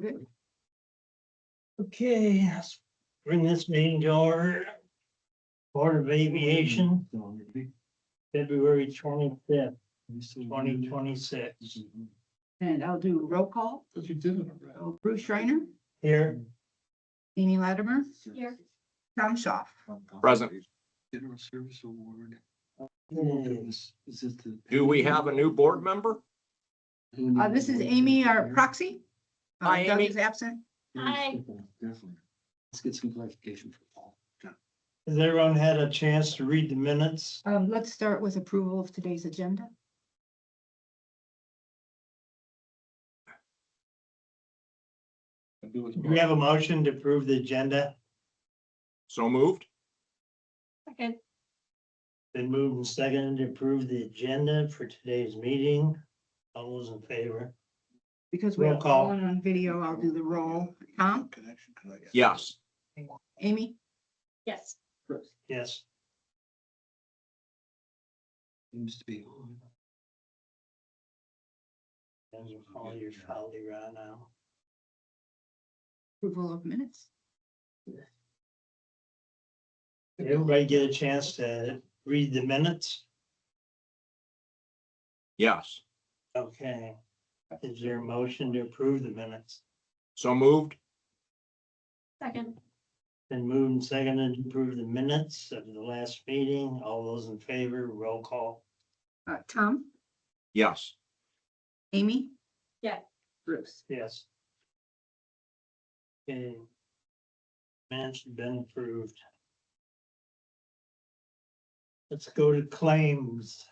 good. Okay, let's bring this meeting to order. Board of Aviation, February 25th, 2026. And I'll do roll call. But you did it already. So Bruce Schreiner, Here, Amy Latimer, Here. Tom Shaw. Present. General Service Award. Do we have a new board member? This is Amy, our proxy. Hi, Doug Amy. is absent. Hi. Definitely. Let's get some clarification from Paul. has everyone had a chance to read the minutes? Let's start with approval of today's agenda. Do we have a motion to approve the agenda? So moved? Second. Been moved and seconded to approve the agenda for today's meeting. All those in favor? Because we Roll have call. one on video, I'll do the roll. Tom, Connection. Yes. Amy, Yes. Bruce. Yes. Seems to be on. Those are all your folly right now. Approval of minutes. Did everybody get a chance to read the minutes? Yes. Okay. Is there a motion to approve the minutes? So moved? Second. Been moved and seconded to approve the minutes of the last meeting. All those in favor, roll call. Tom, Yes. Amy. Yeah. Bruce. Yes. Okay. Minutes have been approved. Let's go to claims.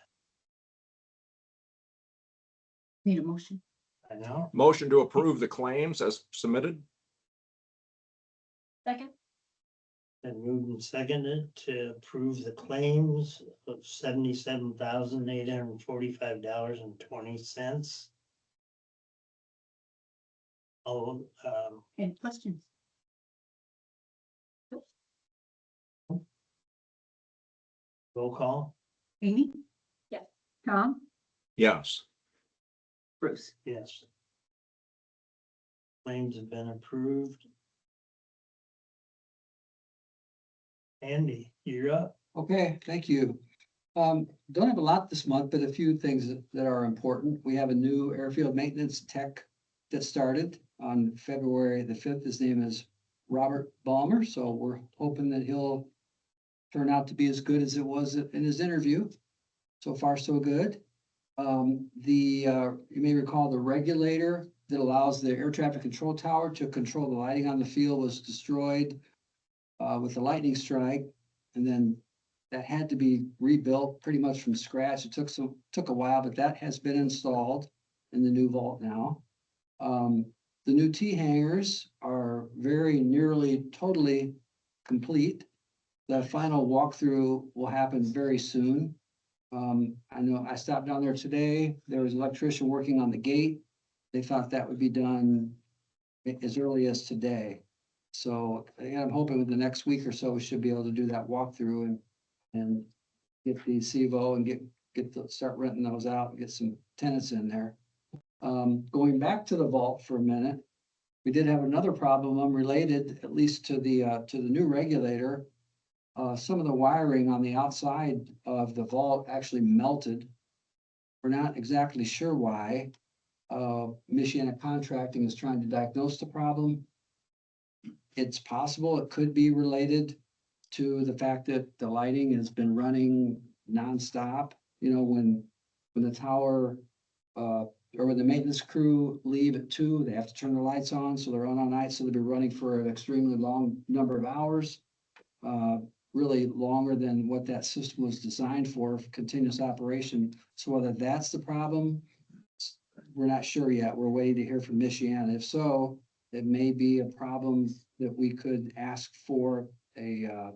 Need a motion. I know. Motion to approve the claims as submitted? Second. Been moved and seconded to approve the claims of $77,845.20. Oh, Any questions? roll call. Amy? Yes. Tom, Yes. Bruce. Yes. Claims have been approved. Andy, you're up. Okay, thank you. Don't have a lot this month, but a few things that are important. We have a new airfield maintenance tech that started on February the 5th. His name is Robert Balmer, so we're hoping that he'll turn out to be as good as it was in his interview. So far, so good. You may recall the regulator that allows the air traffic control tower to control the lighting on the field was destroyed with the lightning strike, and then that had to be rebuilt pretty much from scratch. It took a while, but that has been installed in the new vault now. The new T hangars are very nearly totally complete. The final walkthrough will happen very soon. I know I stopped down there today. There was an electrician working on the gate. They thought that would be done as early as today. So again, I'm hoping within the next week or so, we should be able to do that walkthrough and get the CVO and start renting those out and get some tenants in there. Going back to the vault for a minute, we did have another problem unrelated, at least to the new regulator. Some of the wiring on the outside of the vault actually melted. We're not exactly sure why. Michiana Contracting is trying to diagnose the problem. It's possible it could be related to the fact that the lighting has been running nonstop. You know, when the tower, or when the maintenance crew leave at 2, they have to turn the lights on, so they're on all night, so they'll be running for an extremely long number of hours. Really longer than what that system was designed for continuous operation. So whether that's the problem, we're not sure yet. We're waiting to hear from Michiana. If so, it may be a problem that we could ask for a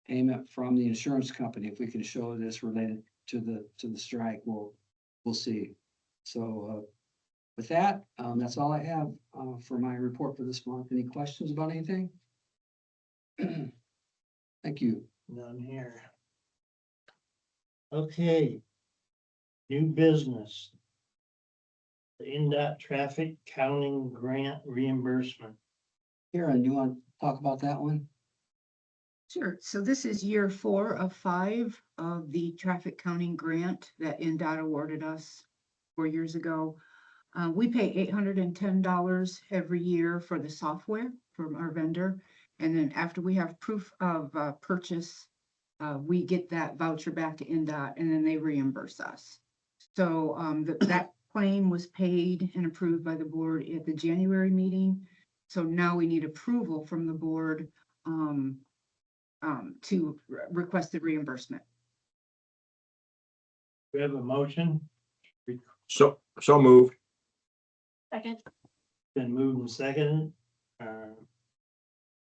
payment from the insurance company. If we can show that it's related to the strike, we'll see. So with that, that's all I have for my report for this month. Any questions about anything? Thank you. None here. Okay. New business. The NDOT traffic counting grant reimbursement. Karen, you want to talk about that one? Sure. So this is year 4 of 5 of the traffic counting grant that NDOT awarded us 4 years ago. We pay $810 every year for the software from our vendor. And then after we have proof of purchase, we get that voucher back to NDOT and then they reimburse us. So that claim was paid and approved by the board at the January meeting. So now we need approval from the board to request the reimbursement. We have a motion, So moved. Second. been moved and seconded.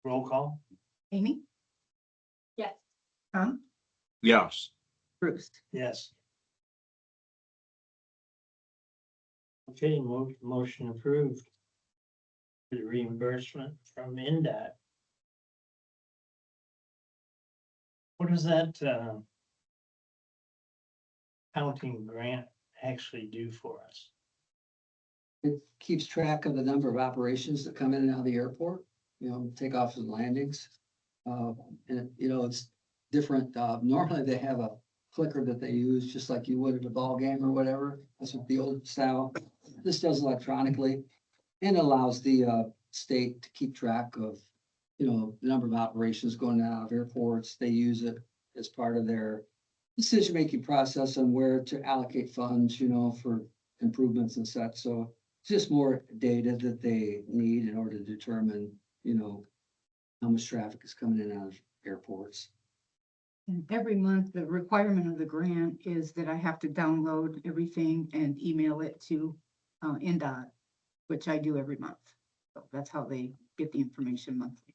Roll call. Amy, Yes. Tom, Yes. Bruce. Yes. Okay, motion approved. The reimbursement from NDOT. What does that counting grant actually do for us? It keeps track of the number of operations that come in and out of the airport, takeoffs and landings. And it's different. Normally they have a clicker that they use just like you would at a ball game or whatever. That's what the old style. This does electronically and allows the state to keep track of, the number of operations going out of airports. They use it as part of their decision-making process on where to allocate funds, for improvements and such. So it's just more data that they need in order to determine, how much traffic is coming in and out of airports. And every month, the requirement of the grant is that I have to download everything and email it to NDOT, which I do every month. So that's how they get the information monthly.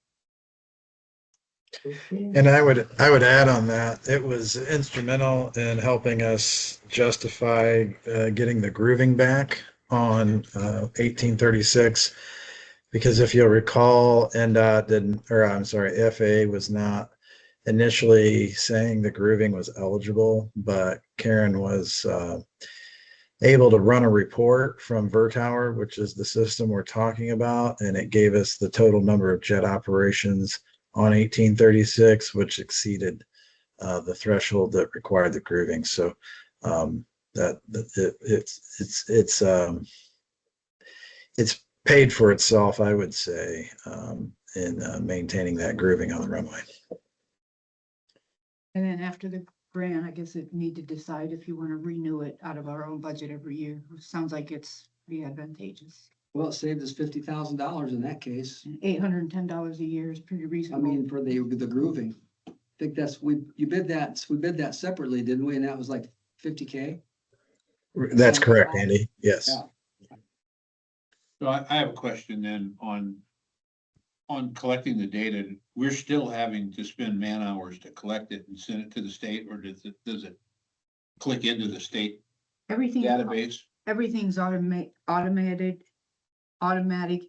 And I would add on that, it was instrumental in helping us justify getting the grooving back on 1836. Because if you'll recall, NDOT didn't, or I'm sorry, FAA was not initially saying the grooving was eligible, but Karen was able to run a report from Vertower, which is the system we're talking about, and it gave us the total number of jet operations on 1836, which exceeded the threshold that required the grooving. So it's paid for itself, I would say, in maintaining that grooving on the runway. And then after the grant, I guess it need to decide if you want to renew it out of our own budget every year. Sounds like it's pretty advantageous. Well, it saved us $50,000 in that case. And $810 a year is pretty I reasonable. mean, for the grooving. I think we bid that separately, didn't we? And that was like 50K. That's correct, Andy. Yes. Yeah. So I have a question then on collecting the data. We're still having to spend man hours to collect it and send it to the state, or does it click into the state Everything, database? everything's automatic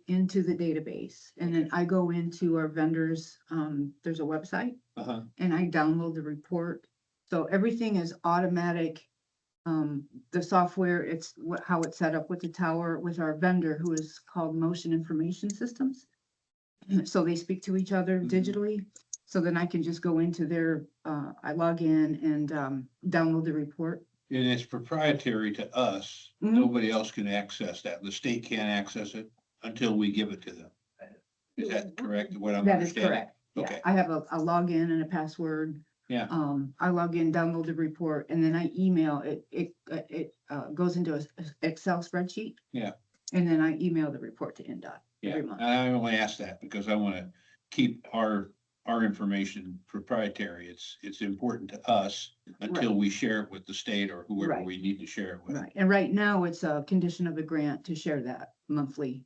into the database. And then I go into our vendors, there's a website Uh-huh. and I download the report. So everything is automatic. The software, it's how it's set up with the tower, with our vendor who is called Motion Information Systems. So they speak to each other Mhm. digitally. So then I can just go into their, I log in and download the report. And it's proprietary to us. Mhm. Nobody else can access that. The state can't access it until we give it to them. Is that correct? What I'm That is understanding? correct. Yeah, Okay. I have a login and a password. Yeah. I log in, download the report, and then I email it. It goes into a Excel spreadsheet. Yeah. And then I email the report to NDOT Yeah, every month. I only ask that because I want to keep our information proprietary. It's important to us until we share it with the state or whoever Right. we need to share it with. Right, and right now it's a condition of the grant to share that monthly.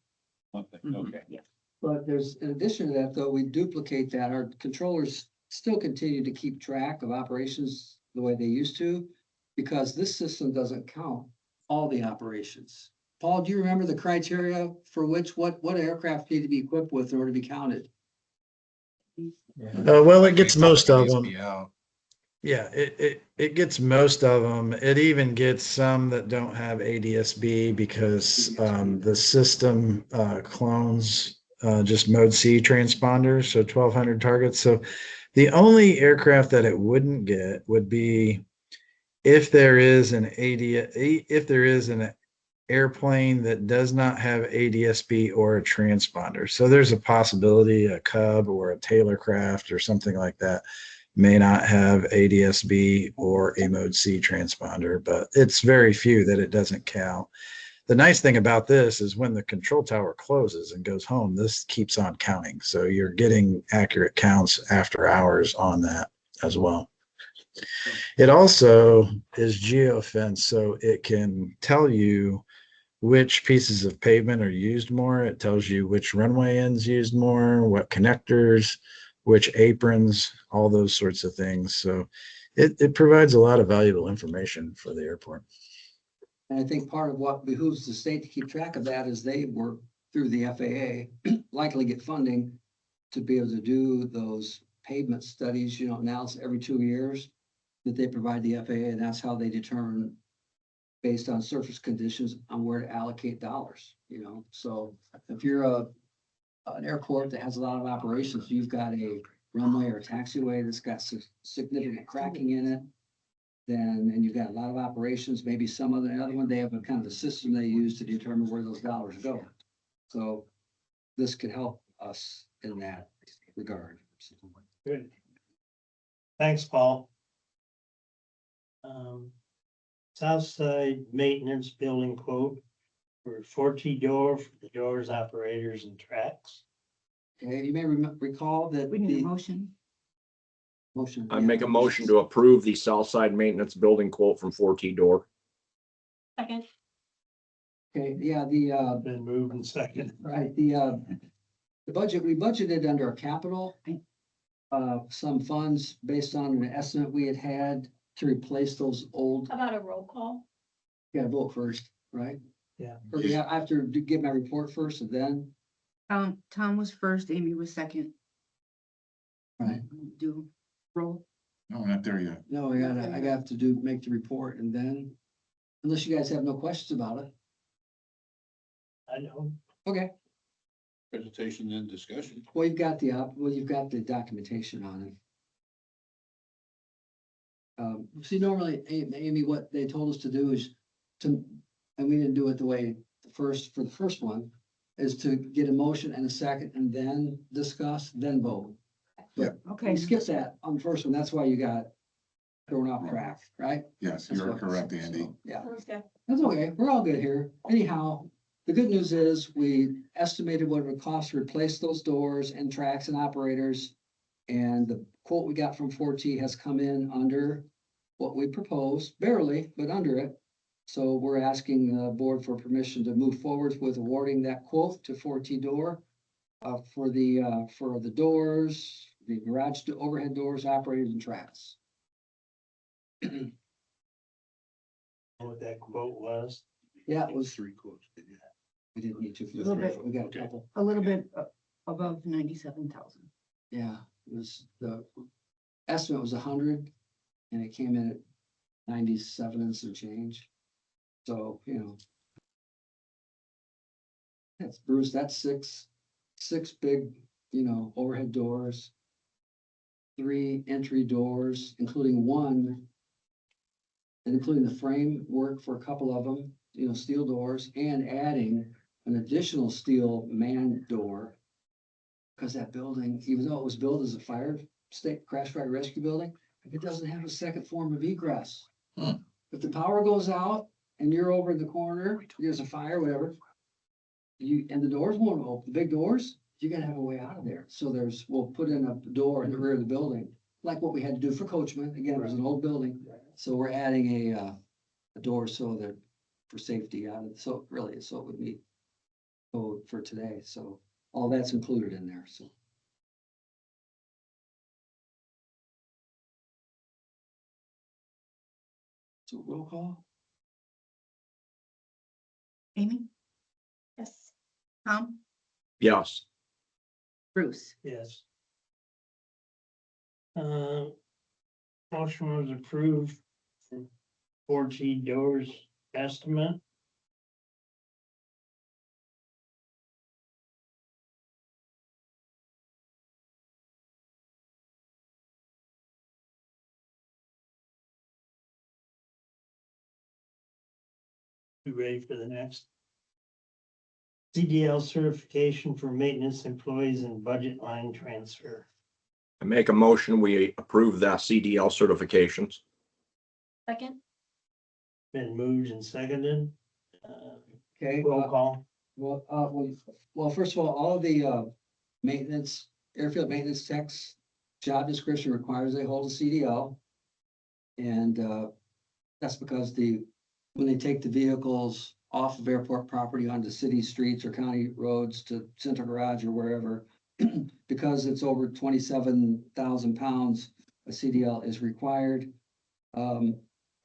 Okay, Mhm, okay. Yeah. But in addition to that, though, we duplicate that. Our controllers still continue to keep track of operations the way they used to, because this system doesn't count all the operations. Paul, do you remember the criteria for what aircraft need to be equipped with in order to be counted? Well, it gets most of them. Yeah, it gets most of them. It even gets some that don't have ADSB because the system clones just mode C transponders, so 1200 targets. So the only aircraft that it wouldn't get would be if there is an if there is an airplane that does not have ADSB or a transponder. So there's a possibility a Cub or a Taylor craft or something like that may not have ADSB or a mode C transponder, but it's very few that it doesn't count. The nice thing about this is when the control tower closes and goes home, this keeps on counting. So you're getting accurate counts after hours on that as well. It also is geofence, so it can tell you which pieces of pavement are used more. It tells you which runway ends used more, what connectors, which aprons, all those sorts of things. So it provides a lot of valuable information for the airport. And I think part of what behooves the state to keep track of that is they work through the FAA, likely get funding to be able to do those pavement studies, now it's every 2 years that they provide the FAA, and that's how they determine based on surface conditions on where to allocate dollars, So if you're an airport that has a lot of operations, you've got a runway or taxiway that's got significant cracking in it, then, and you've got a lot of operations, maybe some other, another one, they have a kind of a system they use to determine where those dollars go. So this could help us in that regard. Good. Thanks, Paul. Southside maintenance building quote for 40 door for the doors, operators and tracks. Okay, you may recall that We need a the motion. motion. I make a motion to approve the south side maintenance building quote from 4T Door. Second. Okay, yeah, the, Been moved and second. right, the budget, we budgeted under capital, some funds based on an estimate we had to replace those old, How about a roll call? gotta vote first, right? Yeah. Or do I have to give my report first and then, Tom was first, Amy was second. right? Do roll. No, not there yet. No, I got to make the report and then, unless you guys have no questions about it. I know. Okay, Presentation and discussion. well, you've got the documentation on it. See, normally, Amy, what they told us to do is to, and we didn't do it the way for the first one, is to get a motion and a second and then discuss, then vote. Okay. We skipped that on the first one, that's why you got thrown off track, right? Yes, That's you're what- correct, Andy. so, Yeah. Okay. That's okay, we're all good here. Anyhow, the good news is we estimated what it would cost to replace those doors and tracks and operators. And the quote we got from 4T has come in under what we proposed, barely, but under it. So we're asking the board for permission to move forward with awarding that quote to 4T Door for the doors, the garage overhead doors, operators and tracks. What that quote was. Yeah, it was, Three quotes. didn't you? we didn't need to. A little bit. We got a Okay. couple. A little bit above 97,000. Yeah, it was, the estimate was 100 and it came in at 97 and some change. So, that's Bruce, that's six big, overhead doors. 3 entry doors, including one, and including the framework for a couple of them, steel doors, and adding an additional steel man door. Because that building, even though it was built as a crash fire rescue building, it doesn't have a second form of egress. Hmm. If the power goes out and you're over in the corner, there's a fire, whatever. And the doors won't open, the big doors, you gotta have a way out of there. So we'll put in a door in the rear of the building, like what we had to do for Coachman. Again, it was an old building. So we're adding a door so that for safety out of, so it would meet code for today. So all that's included in there, so. So roll call? Amy, Yes. Tom, Yes. Bruce. Yes. Motion was approved for 4G doors estimate. You ready for the next? CDL certification for maintenance employees and budget line transfer. I make a motion, we approve the CDL certifications. Second. Been moved and seconded. Okay, Roll call. well, first of all of the, maintenance, airfield maintenance techs, job description requires they hold a CDL. And, that's because when they take the vehicles off of airport property onto city streets or county roads to central garage or wherever, because it's over 27,000 pounds, a CDL is required. Of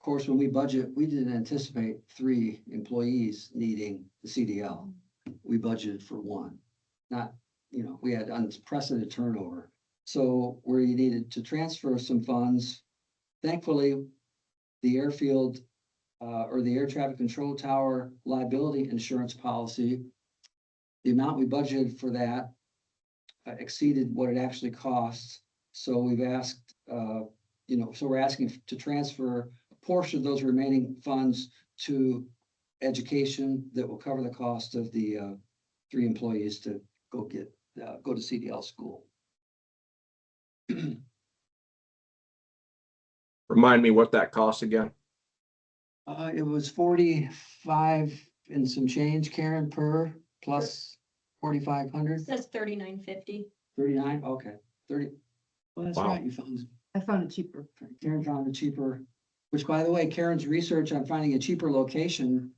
course, when we budget, we didn't anticipate 3 employees needing the CDL. We budgeted for 1, not, we had unprecedented turnover. So we needed to transfer some funds. Thankfully, the airfield, or the air traffic control tower liability insurance policy, the amount we budgeted for that exceeded what it actually costs. So we've asked, so we're asking to transfer a portion of those remaining funds to education that will cover the cost of the 3 employees to go to CDL school. Remind me what that costs again? It was 45 and some change, Karen, per plus 4,500, Says 39.50. 39, okay, 30. Well, that's Wow. right, you found, I found it cheaper. Karen found a cheaper, which by the way, Karen's research on finding a cheaper location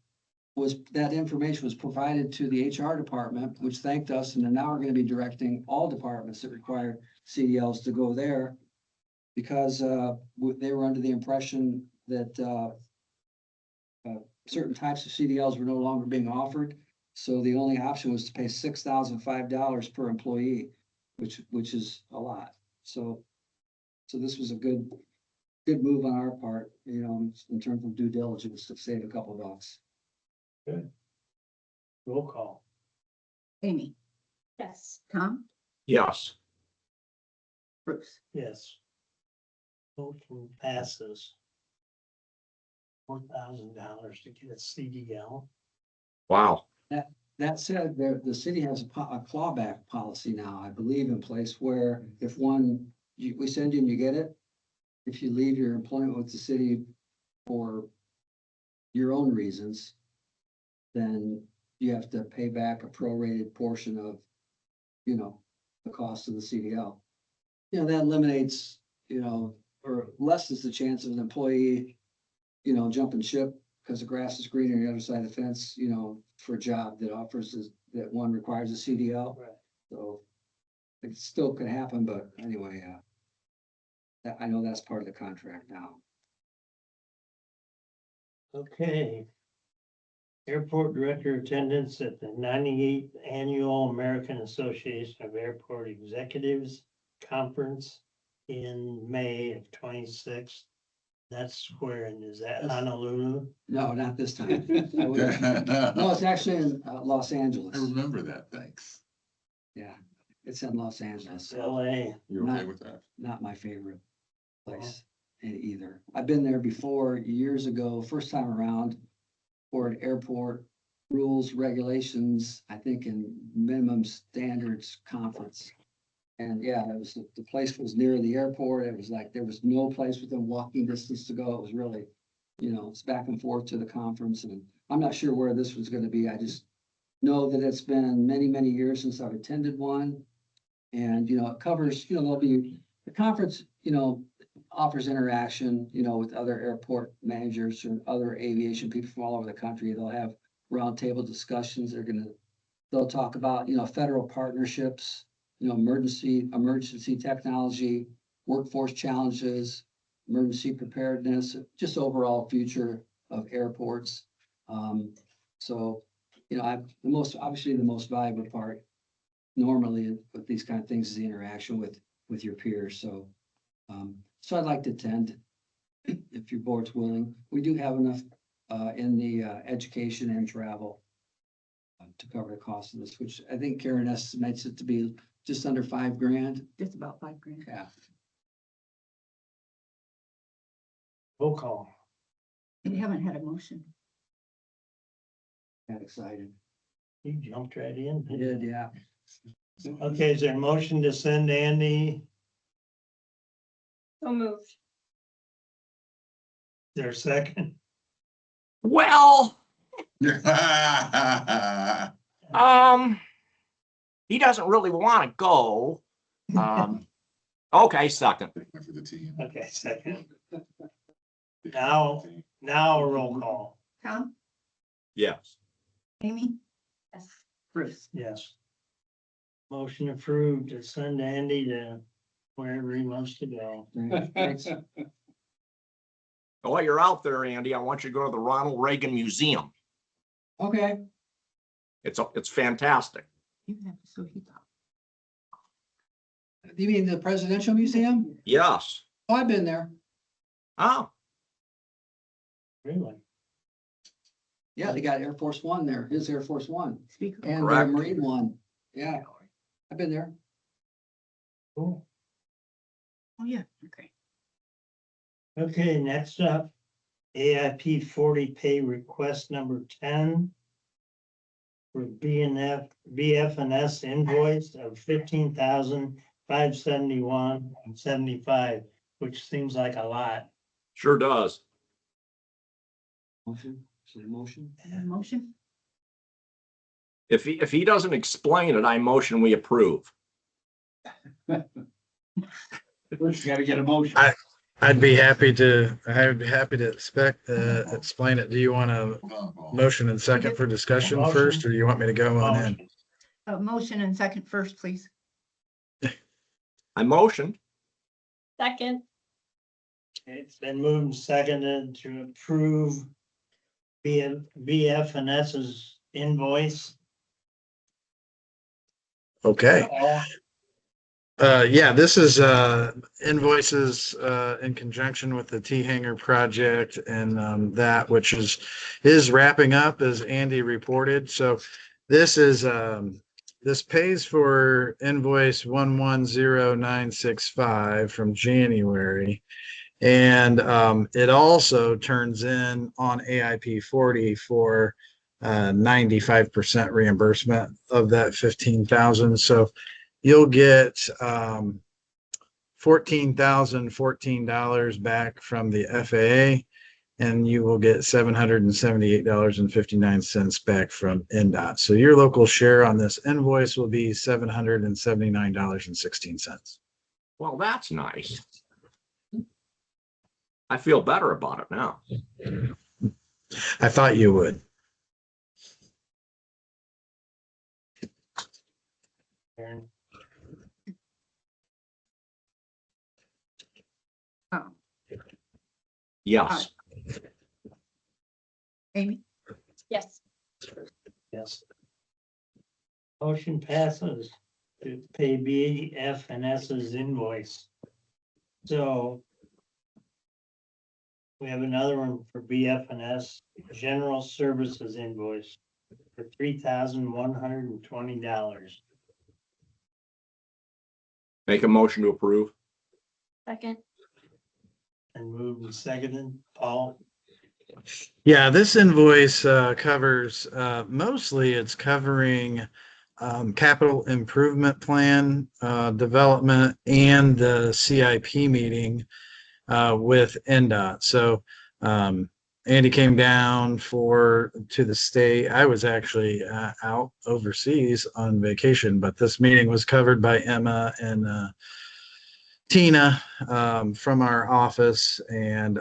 that information was provided to the HR department, which thanked us, and then now we're gonna be directing all departments that require CDLs to go there. Because, they were under the impression that, certain types of CDLs were no longer being offered. So the only option was to pay $6,005 per employee, which is a lot. So this was a good move on our part, in terms of due diligence to save a couple bucks. Roll call. Amy, Yes. Tom, Yes. Bruce. Yes. Motion passes. $4,000 to get a CDL. Wow. That said, the city has a clawback policy now, I believe, in place where if we send you and you get it, if you leave your employment with the city for your own reasons, then you have to pay back a prorated portion of, the cost of the CDL. That eliminates, or lessens the chance of an employee, jumping ship because the grass is greener on the other side of the fence, for a job that one requires a CDL. Right. So it still could happen, but anyway, I know that's part of the contract now. Okay. Airport director attendance at the 98th Annual American Association of Airport Executives Conference in May of 26. That's where, and is that Honolulu? No, not this time. No, it's actually in Los Angeles. I remember that, thanks. Yeah, it's in Los Angeles. LA. You Not- okay with that? Not my favorite place either. I've been there before years ago, first time around for an airport rules, regulations, I think in minimum standards conference. And yeah, the place was near the airport. It was like, there was no place within walking distance to go. It was really, it's back and forth to the conference, and I'm not sure where this was gonna be. I just know that it's been many, many years since I've attended one. And, it covers, there'll be, the conference, offers interaction, with other airport managers or other aviation people from all over the country. They'll have roundtable discussions. They'll talk about, federal partnerships, emergency technology, workforce challenges, emergency preparedness, just overall future of airports. So, obviously the most valuable part normally with these kind of things is the interaction with your peers. So So I'd like to attend if your board's willing. We do have enough in the education and travel to cover the cost of this, which I think Karen estimates it to be just under $5,000. Just about $5,000. Yeah. Roll call. We haven't had a motion. Got excited. You jumped right in. I did, yeah. Okay, is there a motion to send Andy? So moved. Is there a second? Well, he doesn't really want to go. Okay, second. For the team. Okay, second. Now a roll call. Tom, Yes. Amy, Yes. Bruce. Yes. Motion approved to send Andy to wherever he wants to go. Great, thanks. While you're out there, Andy, I want you to go to the Ronald Reagan Museum. Okay, It's fantastic. You have, so he thought. you mean the Presidential Museum? Yes. Oh, I've been there. Oh, Really? Yeah, they got Air Force One there, his Air Force One, Speaker. and the Correct. Marine One. Yeah, I've been there. Cool. Oh, yeah, okay. Okay, next up, AIP 40 pay request number 10. For BF&S invoice of 15,571.75, which seems like a lot. sure does. Motion, is there a motion? Motion? If he doesn't explain it, I motion we approve. First, you gotta get a motion. I'd be happy to explain it. Do you want a motion and second for discussion Motion. first, or do you want me to go on in? A motion and second first, please. I motion. Second. It's been moved and seconded to approve BF&S's invoice. Okay. All- Yeah, this is invoices in conjunction with the T Hanger project and that which is wrapping up as Andy reported. So this is this pays for invoice 110965 from January. And it also turns in on AIP 40 for 95% reimbursement of that 15,000. So you'll get $14,014 back from the FAA, and you will get $778.59 back from NDOT. So your local share on this invoice will be $779.16. Well, that's nice. I feel better about it now. I thought you would. Karen, Oh, Yes. Amy, Yes. yes. Motion passes to pay BF&S's invoice. So we have another one for BF&S General Services invoice for $3,120. Make a motion to approve. Second. And moved and seconded. Paul? Yeah, this invoice covers mostly it's covering capital improvement plan development and the CIP meeting with NDOT. So Andy came down to the state. I was actually out overseas on vacation, but this meeting was covered by Emma and Tina from our office, and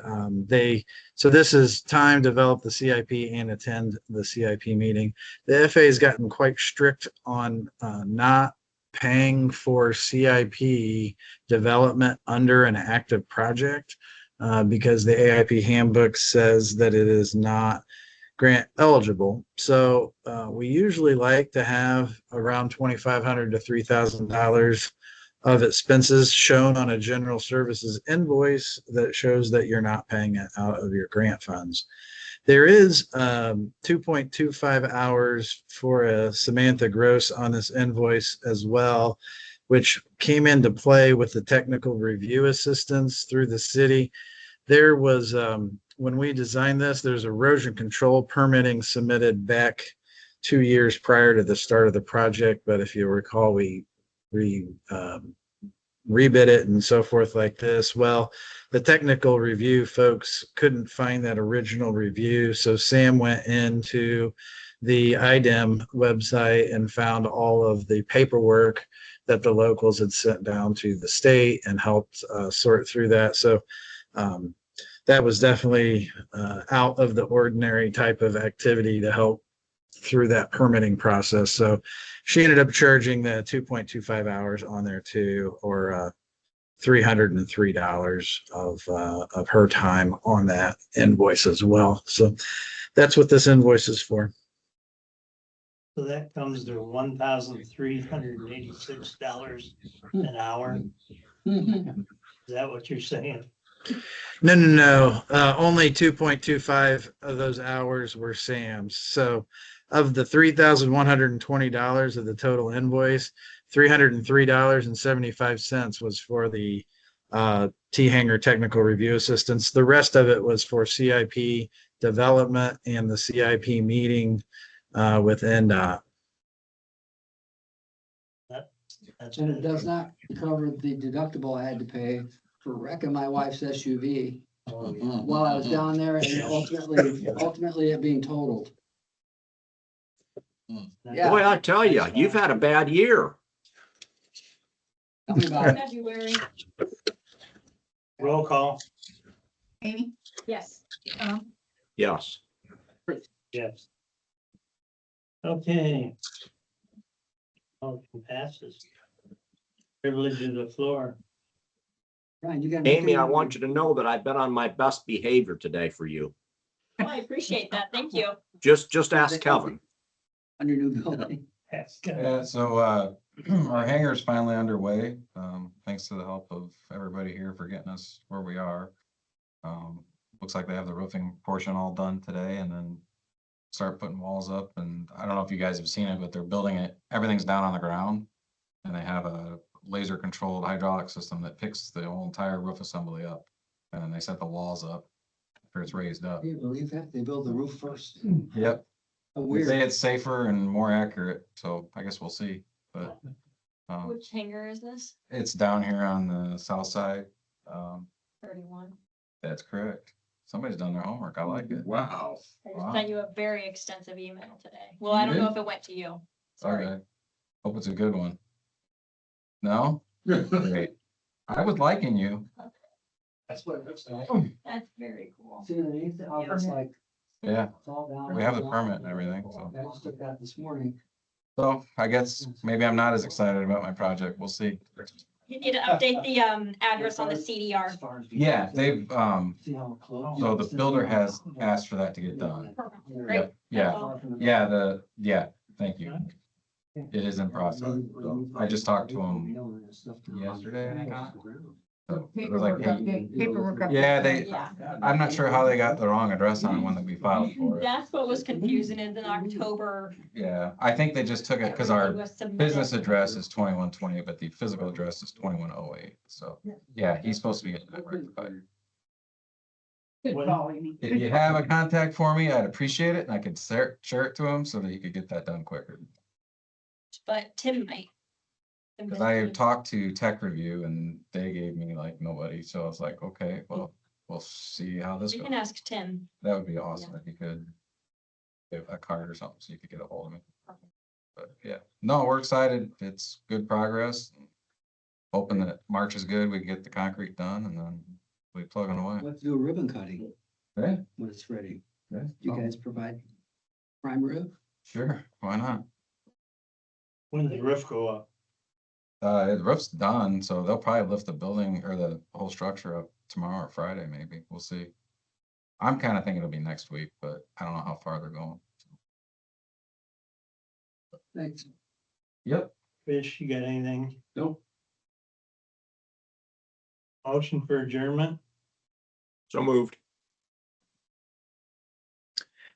so this is time to develop the CIP and attend the CIP meeting. The FAA has gotten quite strict on not paying for CIP development under an active project because the AIP handbook says that it is not grant eligible. So we usually like to have around $2,500 to $3,000 of expenses shown on a general services invoice that shows that you're not paying it out of your grant funds. There is 2.25 hours for a Samantha Gross on this invoice as well, which came into play with the technical review assistance through the city. There was, when we designed this, there's erosion control permitting submitted back 2 years prior to the start of the project. But if you recall, we rebid it and so forth like this. Well, the technical review folks couldn't find that original review. So Sam went into the IDEM website and found all of the paperwork that the locals had sent down to the state and helped sort through that. So that was definitely out of the ordinary type of activity to help through that permitting process. So she ended up charging the 2.25 hours on there too, or $303 of her time on that invoice as well. So that's what this invoice is for. So that comes to $1,386 an hour. Is that what you're saying? No. Only 2.25 of those hours were Sam's. So of the $3,120 of the total invoice, $303.75 was for the T-Hanger technical review assistance. The rest of it was for CIP development and the CIP meeting with NDOT. That's And it good. does not cover the deductible I had to pay for wrecking my wife's SUV while I was down there and ultimately it being totaled. Yeah. Boy, I tell you, you've had a bad year. Tell me about it. February. Roll call, Amy, Yes. Yes. yes. Okay. Motion passes. Privilege of the floor. Ryan, you got Amy, I want you to know that I've been on my best behavior today for you. Oh, I appreciate that. Thank you. Just ask Kevin. on your new building. Yes, go. Yeah, so our hangar's finally underway, thanks to the help of everybody here for getting us where we are. Looks like they have the roofing portion all done today and then start putting walls up. And I don't know if you guys have seen it, but they're building it, everything's down on the ground. And they have a laser controlled hydraulic system that picks the whole entire roof assembly up. And then they set the walls up after it's raised up. Can you believe that? They build the roof first. Yep. How They weird. say it's safer and more accurate, so I guess we'll see, but Which hangar is this? it's down here on the south side. 31. That's correct. Somebody's done their homework. I like it. Wow. I just Wow. sent you a very extensive email today. Well, I don't know if it went to you. Sorry. Okay. Hope it's a good one. No? Great. I was liking you. That's what it looks like. That's very cool. See underneath it, I was like, Yeah, it's all down. we have the permit and everything, so. I just took that this morning. So I guess maybe I'm not as excited about my project. We'll see. You need to update the address on the CDR. As far as- Yeah, they've, See how close? so the builder has asked for that to get done. Great. Yep, yeah, yeah, thank you. It is in process. So I just talked to him yesterday, I think. So it was like, paperwork hey, update, paperwork update. yeah, they, Yeah. I'm not sure how they got the wrong address on when we filed for it. That's what was confusing in October. Yeah, I think they just took it because our It was submitted. business address is 2120, but the physical address is 2108. So, yeah, he's supposed to be getting that rectified. Good call, Amy. If you have a contact for me, I'd appreciate it and I could share it to him so that he could get that done quicker. But Tim might. Because I talked to Tech Review and they gave me like nobody, so I was like, okay, well, we'll see how this We goes. can ask Tim. That would be awesome if you could give a card or something so you could get a hold of me. But yeah, no, we're excited. It's good progress. Hoping that March is good, we can get the concrete done and then we plug it away. Let's do a ribbon cutting Okay, when it's ready. okay. You guys provide prime rib? Sure, why not? When did the roof go up? The roof's done, so they'll probably lift the building or the whole structure up tomorrow or Friday, maybe. We'll see. I'm kind of thinking it'll be next week, but I don't know how far they're going. Thanks. Yep. Fish, you got anything? Nope. Motion for adjournment? So moved.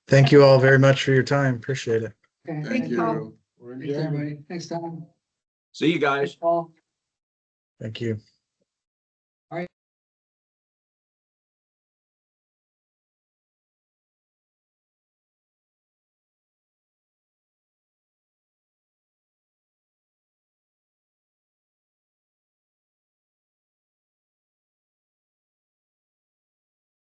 Thank you all very much for your time. Appreciate it. Okay, Thank you. We're thanks, adjourned. everybody. Thanks, Tom. See you guys. Paul. Thank you.